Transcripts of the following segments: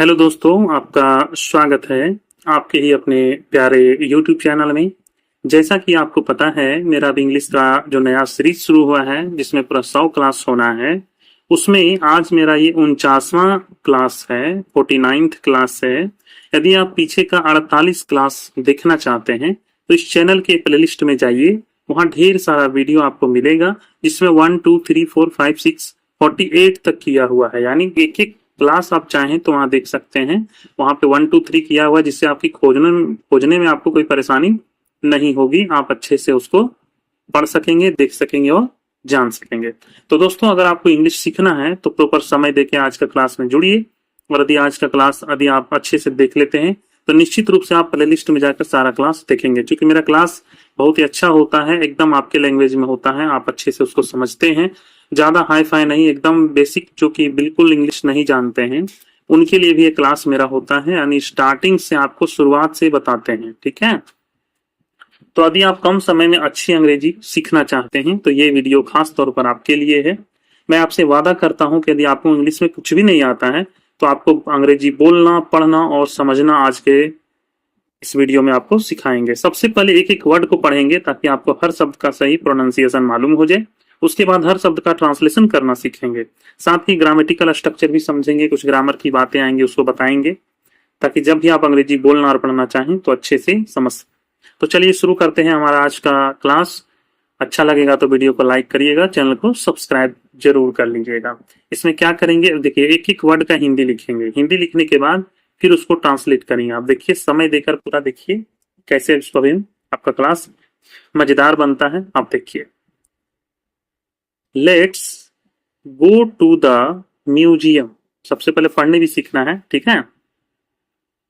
Hello दोस्तों, आपका स्वागत है आपके ही अपने प्यारे YouTube चैनल में। जैसा कि आपको पता है, मेरा अभी इंग्लिश का जो नया सीरीज शुरू हुआ है जिसमें पूरा 100 क्लास होना है, उसमें आज मेरा ये 49वां क्लास है, 49th क्लास है। यदि आप पीछे का 48 क्लास देखना चाहते हैं तो इस चैनल के प्लेलिस्ट में जाइए, वहाँ ढेर सारा वीडियो आपको मिलेगा जिसमें 1 2 3 4 5 6 48 तक किया हुआ है। यानी एक एक क्लास आप चाहें तो वहां देख सकते हैं। वहां पे 1 2 3 किया हुआ है जिससे आपकी खोजने में आपको कोई परेशानी नहीं होगी। आप अच्छे से उसको पढ़ सकेंगे, देख सकेंगे और जान सकेंगे। तो दोस्तों, अगर आपको इंग्लिश सीखना है तो प्रॉपर समय देके आज का क्लास में जुड़िए। और यदि आज का क्लास यदि आप अच्छे से देख लेते हैं तो निश्चित रूप से आप प्ले लिस्ट में जाकर सारा क्लास देखेंगे, क्योंकि मेरा क्लास बहुत ही अच्छा होता है, एकदम आपके लैंग्वेज में होता है, आप अच्छे से उसको समझते हैं। ज्यादा हाई फाई नहीं, एकदम बेसिक, जो कि बिल्कुल इंग्लिश नहीं जानते हैं उनके लिए भी ये क्लास मेरा होता है। यानी स्टार्टिंग से आपको शुरुआत से बताते हैं, ठीक है। तो यदि आप कम समय में अच्छी अंग्रेजी सीखना चाहते हैं तो ये वीडियो खास तौर पर आपके लिए है। मैं आपसे वादा करता हूं कि यदि आपको इंग्लिश में कुछ भी नहीं आता है तो आपको अंग्रेजी बोलना, पढ़ना और समझना आज के इस वीडियो में आपको सिखाएंगे। सबसे पहले एक एक वर्ड को पढ़ेंगे ताकि आपको हर शब्द का सही प्रोनाउंसिएशन मालूम हो जाए। उसके बाद हर शब्द का ट्रांसलेशन करना सीखेंगे, साथ ही ग्रामेटिकल स्ट्रक्चर भी समझेंगे, कुछ ग्रामर की बातें आएंगी उसको बताएंगे, ताकि जब भी आप अंग्रेजी बोलना और पढ़ना चाहें तो अच्छे से समझ। तो चलिए शुरू करते हैं हमारा आज का क्लास। अच्छा लगेगा तो वीडियो को लाइक करिएगा, चैनल को सब्सक्राइब जरूर कर लीजिएगा। इसमें क्या करेंगे, देखिए एक एक वर्ड का हिंदी लिखेंगे, हिंदी लिखने के बाद फिर उसको ट्रांसलेट करेंगे। आप देखिए, समय देकर पूरा देखिए कैसे इसको भी आपका क्लास मजेदार बनता है। आप देखिए, let's go to the museum. सबसे पहले पढ़ने भी सीखना है, ठीक है।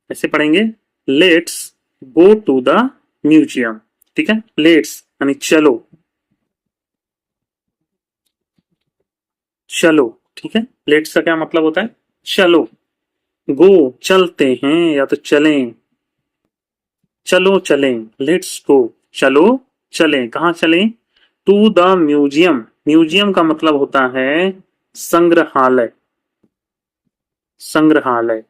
ऐसे पढ़ेंगे, let's go to the museum, ठीक है। लेट्स यानी चलो, चलो, ठीक है। लेट्स का क्या मतलब होता है, चलो। गो चलते हैं या तो चलें, चलो चलें, लेट्स गो, चलो चलें। कहाँ चलें, टू द म्यूजियम। म्यूजियम का मतलब होता है संग्रहालय, संग्रहालय,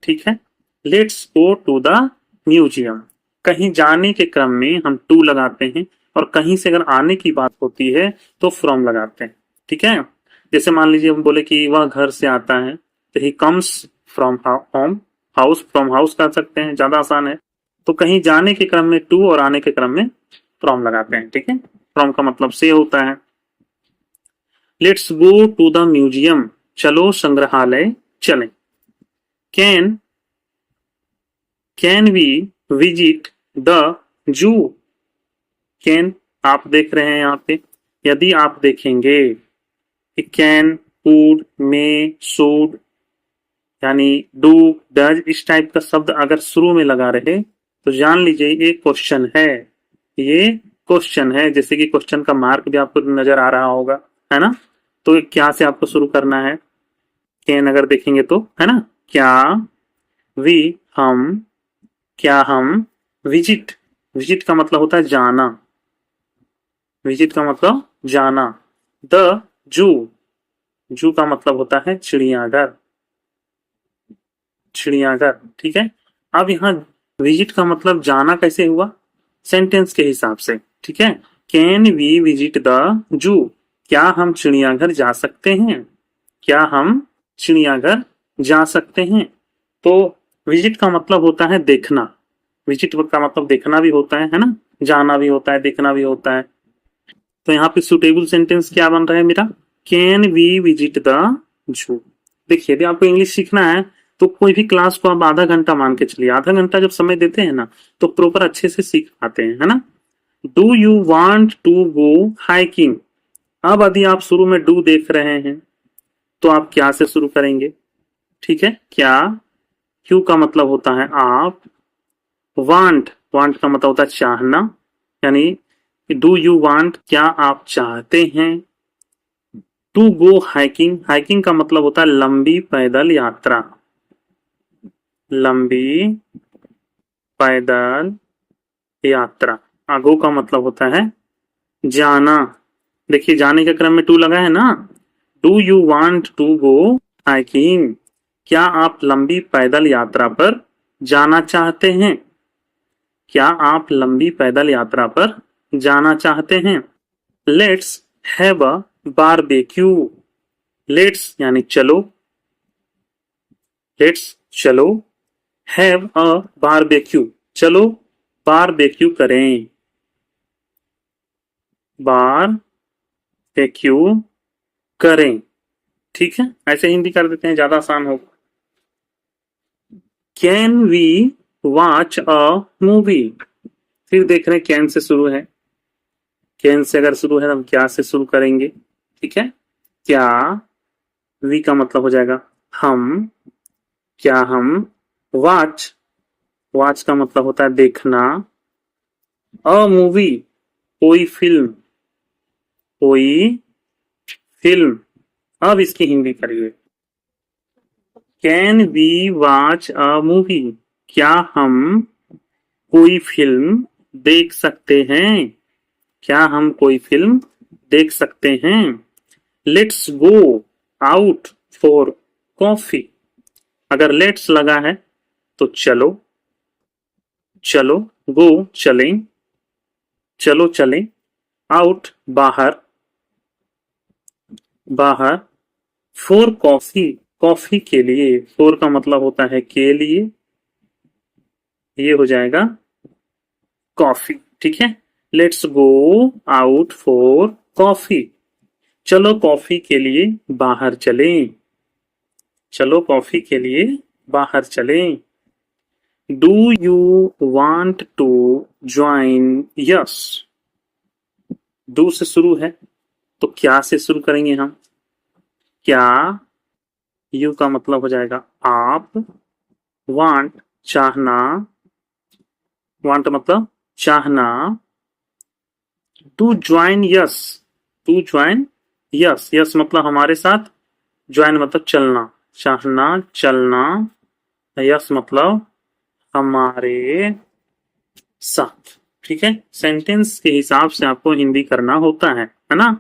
ठीक है। Let's go to the museum. कहीं जाने के क्रम में हम टू लगाते हैं, और कहीं से अगर आने की बात होती है तो फ्रॉम लगाते हैं, ठीक है। जैसे मान लीजिए हम बोले कि वह घर से आता है तो he comes from home, house from house कर सकते हैं, ज्यादा आसान है। तो कहीं जाने के क्रम में टू और आने के क्रम में फ्रॉम लगाते हैं, ठीक है। फ्रॉम का मतलब से होता है। Let's go to the museum, चलो संग्रहालय चलें। Can can we visit the zoo. Can आप देख रहे हैं यहाँ पे, यदि आप देखेंगे कैन, कुड, मे, शुड, यानी डू, डज, इस टाइप का शब्द अगर शुरू में लगा रहे तो जान लीजिए ये क्वेश्चन है, ये क्वेश्चन है। जैसे कि क्वेश्चन का मार्क भी आपको नजर आ रहा होगा, है ना। तो क्या से आपको शुरू करना है, कैन अगर देखेंगे तो, है ना। क्या, वी हम, क्या हम, विजिट, विजिट का मतलब होता है जाना, विजिट का मतलब जाना। द जू, जू का मतलब होता है चिड़ियाघर, चिड़ियाघर, ठीक है। अब यहाँ विजिट का मतलब जाना कैसे हुआ, सेंटेंस के हिसाब से, ठीक है। कैन वी विजिट द जू, क्या हम चिड़ियाघर जा सकते हैं, क्या हम चिड़ियाघर जा सकते हैं। तो विजिट का मतलब होता है देखना, विजिट का मतलब देखना भी होता है ना, जाना भी होता है, देखना भी होता है। तो यहाँ पे सुटेबल सेंटेंस क्या बन रहा है मेरा, कैन वी विजिट द जू। देखिए, यदि आपको इंग्लिश सीखना है तो कोई भी क्लास को आप आधा घंटा मान के चलिए, आधा घंटा जब समय देते हैं ना तो प्रॉपर अच्छे से सीख पाते हैं, है ना। Do you want to go hiking. अब यदि आप शुरू में डू देख रहे हैं तो आप क्या से शुरू करेंगे, ठीक है। क्या, क्यू का मतलब होता है आप, वांट, वांट का मतलब होता है चाहना, यानी डू यू वांट, क्या आप चाहते हैं। टू गो हाइकिंग, हाइकिंग का मतलब होता है लंबी पैदल यात्रा, लंबी पैदल यात्रा। गो का मतलब होता है जाना। देखिए, जाने के क्रम में टू लगा है ना, do you want to go hiking, क्या आप लंबी पैदल यात्रा पर जाना चाहते हैं? क्या आप लंबी पैदल यात्रा पर जाना चाहते हैं? Let's have a barbecue. Let's यानी चलो, लेट्स चलो, हैव अ बारबेक्यू, चलो बारबेक्यू करें, बारबेक्यू करें। ठीक है, ऐसे हिंदी कर देते हैं, ज्यादा आसान होगा। Can we watch a movie? फिर देख रहे हैं कैन से शुरू है, कैन से अगर शुरू है तो हम क्या से शुरू करेंगे? ठीक है, क्या, वी का मतलब हो जाएगा हम, क्या हम, वॉच, वॉच का मतलब होता है देखना, अ मूवी कोई फिल्म, कोई फिल्म। अब इसकी हिंदी करिए। Can we watch a movie? क्या हम कोई फिल्म देख सकते हैं? क्या हम कोई फिल्म देख सकते हैं? Let's go out for coffee. अगर लेट्स लगा है तो चलो, चलो, गो चलें, चलो चलें, आउट बाहर, बाहर, फॉर कॉफी, कॉफी के लिए, फॉर का मतलब होता है के लिए, ये हो जाएगा कॉफी। ठीक है, let's go out for coffee, चलो कॉफी के लिए बाहर चलें, चलो कॉफी के लिए बाहर चलें। Do you want to join us? Do से शुरू है तो क्या से शुरू करेंगे हम? क्या, यू का मतलब हो जाएगा आप, वांट चाहना, वांट मतलब चाहना, to join us, to join us, us मतलब हमारे साथ, ज्वाइन मतलब चलना, चाहना चलना, यस मतलब हमारे साथ। ठीक है, सेंटेंस के हिसाब से आपको हिंदी करना होता है ना।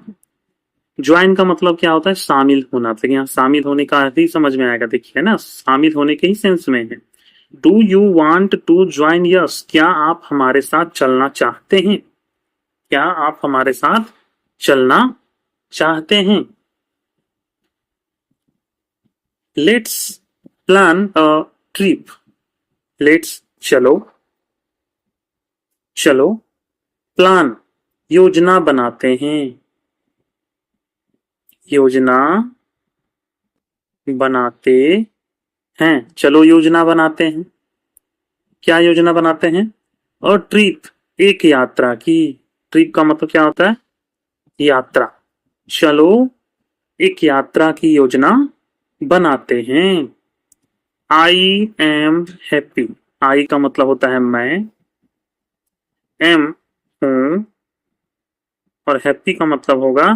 ज्वाइन का मतलब क्या होता है? शामिल होना। तो यहाँ शामिल होने का अर्थ ही समझ में आएगा, देखिए ना, शामिल होने के ही सेंस में है। Do you want to join us? क्या आप हमारे साथ चलना चाहते हैं? क्या आप हमारे साथ चलना चाहते हैं? Let's plan a trip. Let's चलो, चलो, प्लान योजना बनाते हैं, योजना बनाते हैं, चलो योजना बनाते हैं। क्या योजना बनाते हैं? और ट्रिप, एक यात्रा की। ट्रिप का मतलब क्या होता है? यात्रा। चलो एक यात्रा की योजना बनाते हैं। I am happy. आई का मतलब होता है मैं, एम हूं, और हैप्पी का मतलब होगा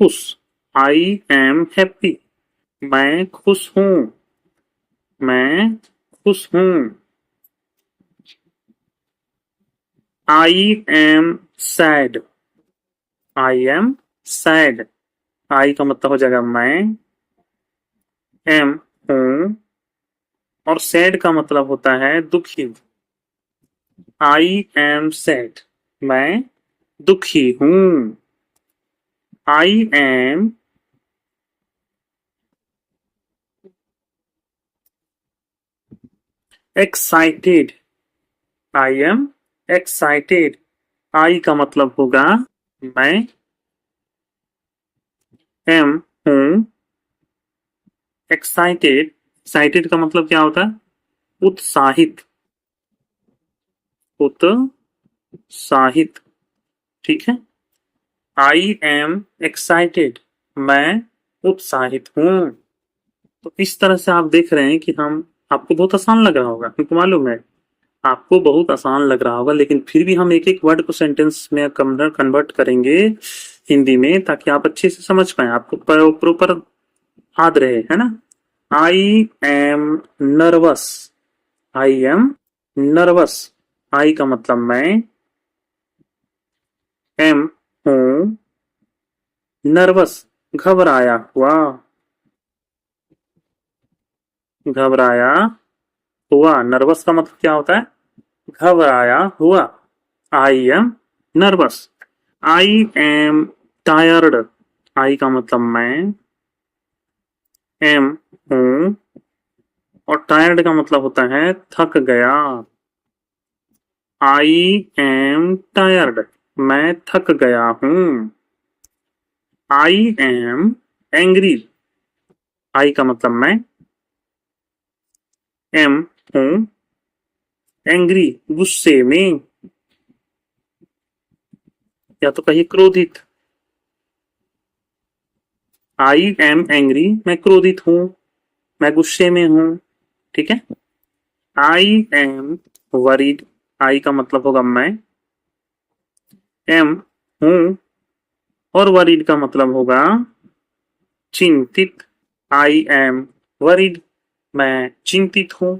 खुश। आई एम हैप्पी, मैं खुश हूं, मैं खुश हूं। I am sad, I am sad, I का मतलब हो जाएगा मैं, एम हूं, और सैड का मतलब होता है दुखी। आई एम सैड, मैं दुखी हूं। I am excited, I am excited, I का मतलब होगा मैं, एम हूं, एक्साइटेड, एक्साइटेड का मतलब क्या होता है? उत्साहित, उत्साहित। ठीक है, आई एम एक्साइटेड, मैं उत्साहित हूं। तो इस तरह से आप देख रहे हैं कि हम, आपको बहुत आसान लग रहा होगा, क्योंकि मालूम है आपको बहुत आसान लग रहा होगा, लेकिन फिर भी हम एक एक वर्ड को सेंटेंस में कन्वर्ट करेंगे हिंदी में, ताकि आप अच्छे से समझ पाए, आपको प्रॉपर याद रहे, है ना। I am nervous, I am nervous, I का मतलब मैं, एम हूं, नर्वस घबराया हुआ। घबराया हुआ। नर्वस का मतलब क्या होता है? घबराया हुआ। I am nervous. I am tired. I का मतलब मैं, एम हूं, और टायर्ड का मतलब होता है थक गया। आई एम टायर्ड, मैं थक गया हूं। I am angry. आई का मतलब मैं, एम हूं, एंग्री गुस्से में, या तो कहिए क्रोधित। आई एम एंग्री, मैं क्रोधित हूं, मैं गुस्से में हूं। ठीक है। I am worried. आई का मतलब होगा मैं, एम हूं, और वरीड का मतलब होगा चिंतित। आई एम वरीड, मैं चिंतित हूं।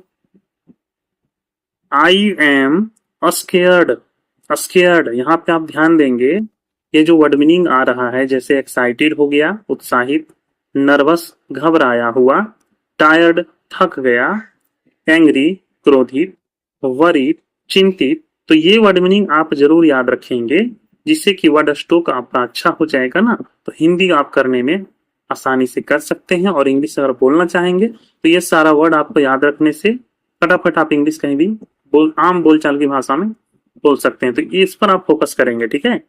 I am scared. स्केयर्ड, यहाँ पे आप ध्यान देंगे, ये जो वर्ड मीनिंग आ रहा है, जैसे एक्साइटेड हो गया, उत्साहित, नर्वस घबराया हुआ, टायर्ड थक गया, एंग्री क्रोधित, वरीड चिंतित। तो ये वर्ड मीनिंग आप जरूर याद रखेंगे, जिससे कि वर्ड स्टॉक आपका अच्छा हो जाएगा ना, तो हिंदी आप करने में आसानी से कर सकते हैं। और इंग्लिश अगर बोलना चाहेंगे तो ये सारा वर्ड आपको याद रखने से फटाफट आप इंग्लिश कहीं भी आम बोलचाल की भाषा में बोल सकते हैं। तो इस पर आप फोकस करेंगे। ठीक है।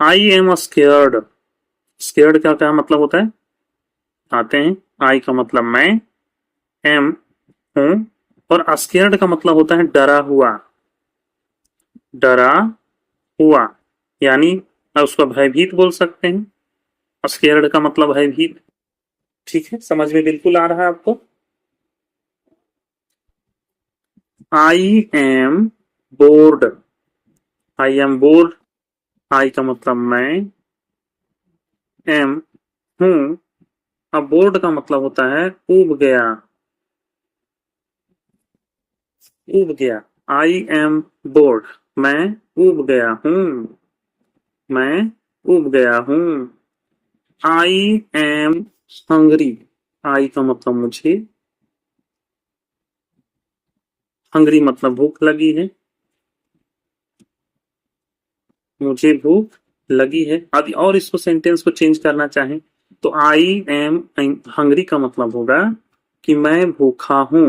I am scared. स्केयर्ड का क्या मतलब होता है, आते हैं। आई का मतलब मैं, एम हूं, और स्केयर्ड का मतलब होता है डरा हुआ। डरा हुआ, यानी उसको भयभीत बोल सकते हैं। स्केयर्ड का मतलब भयभीत। ठीक है, समझ में बिल्कुल आ रहा है आपको। I am bored. I am bored. I का मतलब मैं, एम हूं, अब बोर्ड का मतलब होता है उब गया। उब गया। आई एम बोर्ड, मैं उब गया हूं। मैं उब गया हूं। I M Hungary. आई का मतलब मुझे, हंगरी मतलब भूख लगी है। मुझे भूख लगी है आदि। और इसको सेंटेंस को चेंज करना चाहें तो आई एम हंगरी का मतलब होगा कि मैं भूखा हूं।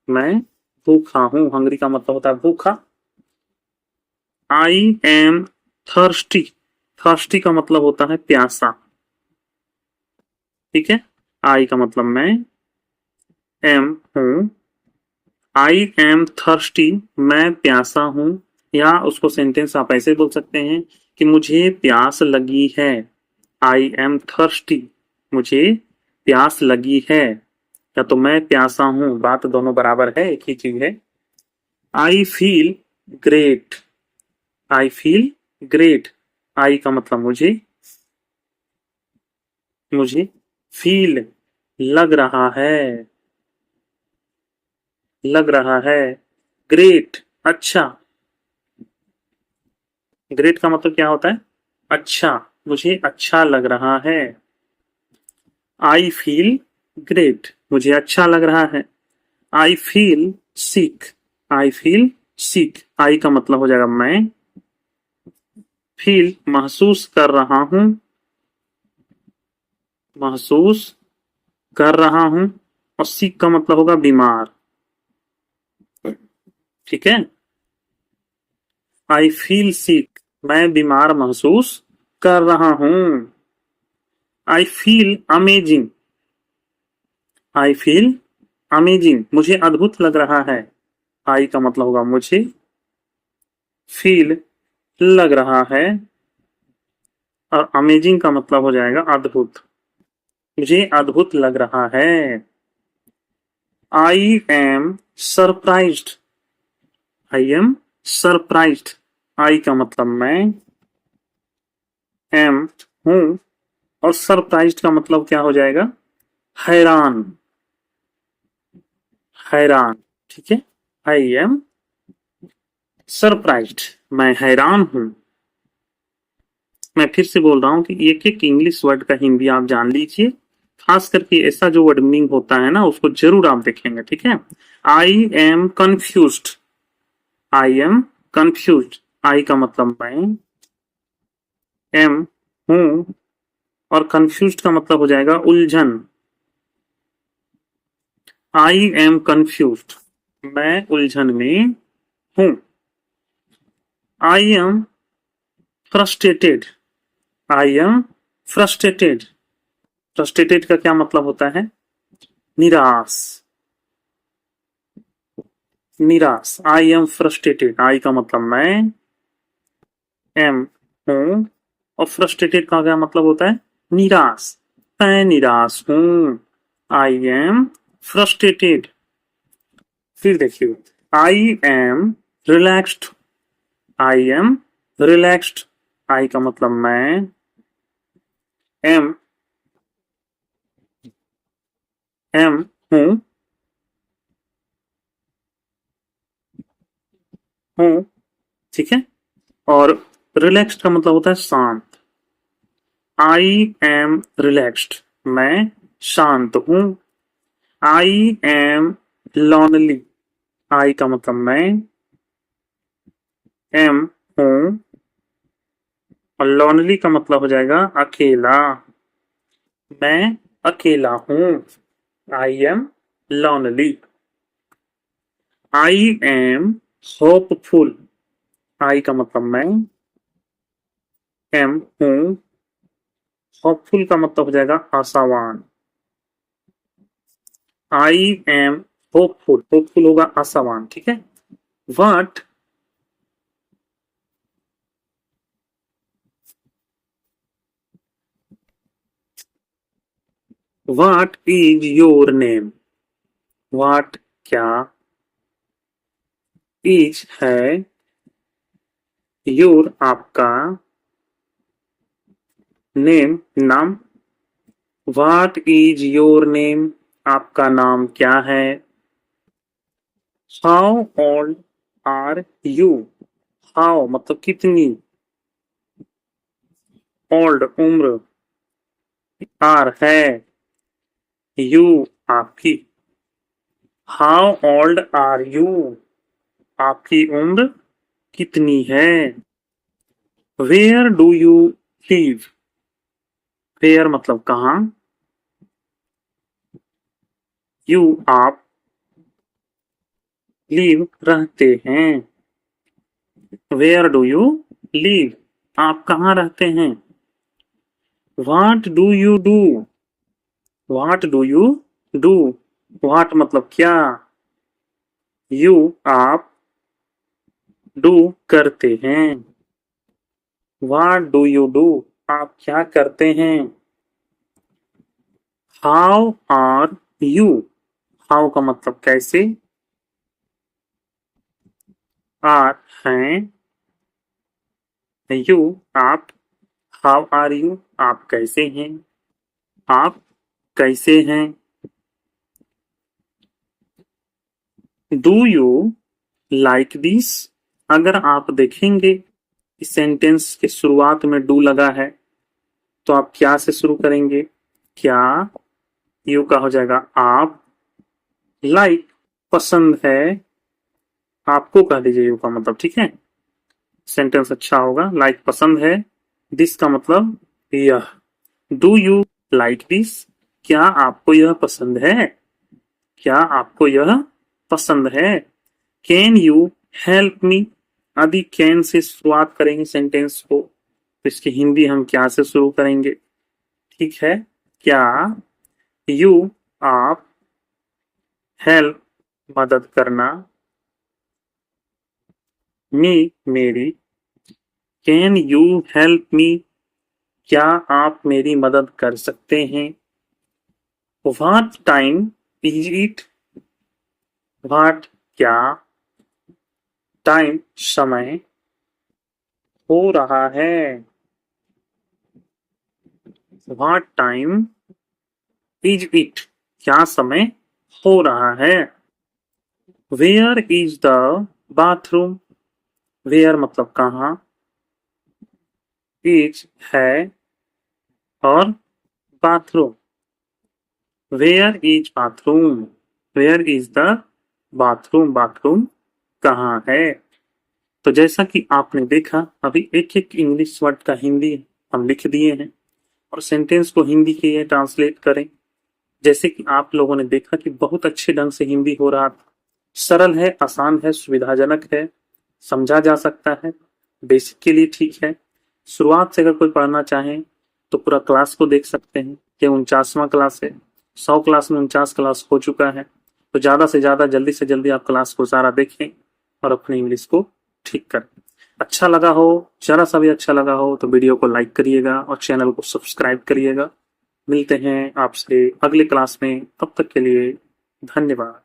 मैं भूखा हूं। हंगरी का मतलब होता है भूखा। I am thirsty. थर्स्टी का मतलब होता है प्यासा। ठीक है। आई का मतलब मैं, एम हूं, आई एम थर्स्टी, मैं प्यासा हूं। या उसको सेंटेंस आप ऐसे बोल सकते हैं कि मुझे प्यास लगी है। आई एम थर्स्टी, मुझे प्यास लगी है। या तो मैं प्यासा हूं, बात दोनों बराबर है, एक ही चीज है। I feel great. I feel great. I का मतलब मुझे, मुझे फील लग रहा है। लग रहा है। ग्रेट अच्छा। ग्रेट का मतलब क्या होता है? अच्छा। मुझे अच्छा लग रहा है। आई फील ग्रेट, मुझे अच्छा लग रहा है। I feel sick. I feel sick. आई का मतलब हो जाएगा मैं, फील महसूस कर रहा हूं। महसूस कर रहा हूं। और सिक का मतलब होगा बीमार। ठीक है। आई फील सिक, मैं बीमार महसूस कर रहा हूं। I feel amazing. I feel amazing, मुझे अद्भुत लग रहा है। आई का मतलब होगा मुझे, फील लग रहा है, और अमेजिंग का मतलब हो जाएगा अद्भुत। मुझे अद्भुत लग रहा है। I am surprised. I am surprised. I का मतलब मैं, एम हूं, और सरप्राइज्ड का मतलब क्या हो जाएगा? हैरान। हैरान। ठीक है। आई एम सरप्राइज्ड, मैं हैरान हूं। मैं फिर से बोल रहा हूं कि एक एक इंग्लिश वर्ड का हिंदी आप जान लीजिए, खास करके ऐसा जो वर्ड मीनिंग होता है ना उसको जरूर आप देखेंगे, ठीक है। I am confused, I am confused, I का मतलब मैं, एम हूं, और कंफ्यूज्ड का मतलब हो जाएगा उलझन। आई एम कंफ्यूज्ड, मैं उलझन में हूं। I am frustrated, I am frustrated, frustrated का क्या मतलब होता है? निराश, निराश। आई एम फ्रस्ट्रेटेड, आई का मतलब मैं, एम हूं, और फ्रस्ट्रेटेड का क्या मतलब होता है? निराश, मैं निराश हूं। I am frustrated. फिर देखिए, I am relaxed, I am relaxed, I का मतलब मैं, एम एम हूं, हूं, ठीक है। और रिलैक्स्ड का मतलब होता है शांत। आई एम रिलैक्स्ड, मैं शांत हूं। आई एम लॉनली, आई का मतलब मैं, एम हूं, और लॉनली का मतलब हो जाएगा अकेला, मैं अकेला हूं। I am lonely. I am hopeful, I का मतलब मैं, एम हूं, होपफुल का मतलब हो जाएगा आशावान। आई एम होपफुल, होपफुल होगा आशावान, ठीक है। What what is your name, what क्या, इज है, योर आपका, नेम नाम। व्हाट इज योर नेम, आपका नाम क्या है। How old are you, how मतलब कितनी, ओल्ड उम्र, आर है, यू आपकी। हाउ ओल्ड आर यू, आपकी उम्र कितनी है। Where do you live, where मतलब कहाँ, यू आप, लिव रहते हैं। वेयर डू यू लिव, आप कहाँ रहते हैं। What do you do, what do you do, what मतलब क्या, यू आप, डू करते हैं। व्हाट डू यू डू, आप क्या करते हैं। हाउ आर यू, हाउ का मतलब कैसे, आर हैं, यू आप, हाउ आर यू आप कैसे हैं, आप कैसे हैं। डू यू लाइक दिस, अगर आप देखेंगे इस सेंटेंस के शुरुआत में डू लगा है तो आप क्या से शुरू करेंगे, क्या, यू का हो जाएगा आप, लाइक पसंद है, आपको कह दीजिए यू का मतलब, ठीक है। सेंटेंस अच्छा होगा। लाइक पसंद है, दिस का मतलब यह। डू यू लाइक दिस, क्या आपको यह पसंद है, क्या आपको यह पसंद है। कैन यू हेल्प मी, अभी कैन से शुरुआत करेंगे सेंटेंस को, तो इसकी हिंदी हम क्या से शुरू करेंगे, ठीक है। क्या यू आप, हेल्प मदद करना, मी मेरी, कैन यू हेल्प मी, क्या आप मेरी मदद कर सकते हैं। What time is it, what क्या, टाइम समय, हो रहा है। व्हाट टाइम इज इट, क्या समय हो रहा है। Where is the bathroom, where मतलब कहाँ, इज है, और bathroom where is bathroom? Where is the bathroom? Bathroom कहाँ है? तो जैसा कि आपने देखा, अभी एक एक इंग्लिश वर्ड का हिंदी हम लिख दिए हैं और सेंटेंस को हिंदी के लिए ट्रांसलेट करें। जैसे कि आप लोगों ने देखा कि बहुत अच्छे ढंग से हिंदी हो रहा था। सरल है, आसान है, सुविधाजनक है, समझा जा सकता है, बेसिक के लिए ठीक है। शुरुआत से अगर कोई पढ़ना चाहे तो पूरा क्लास को देख सकते हैं। ये 49वां क्लास है। 100 क्लास में 49 क्लास हो चुका है। तो ज़्यादा से ज़्यादा जल्दी से जल्दी आप क्लास को सारा देखें और अपनी इंग्लिश को ठीक करें। अच्छा लगा हो, जरा सा भी अच्छा लगा हो तो वीडियो को लाइक करिएगा और चैनल को सब्सक्राइब करिएगा। मिलते हैं आपसे अगले क्लास में, तब तक के लिए धन्यवाद।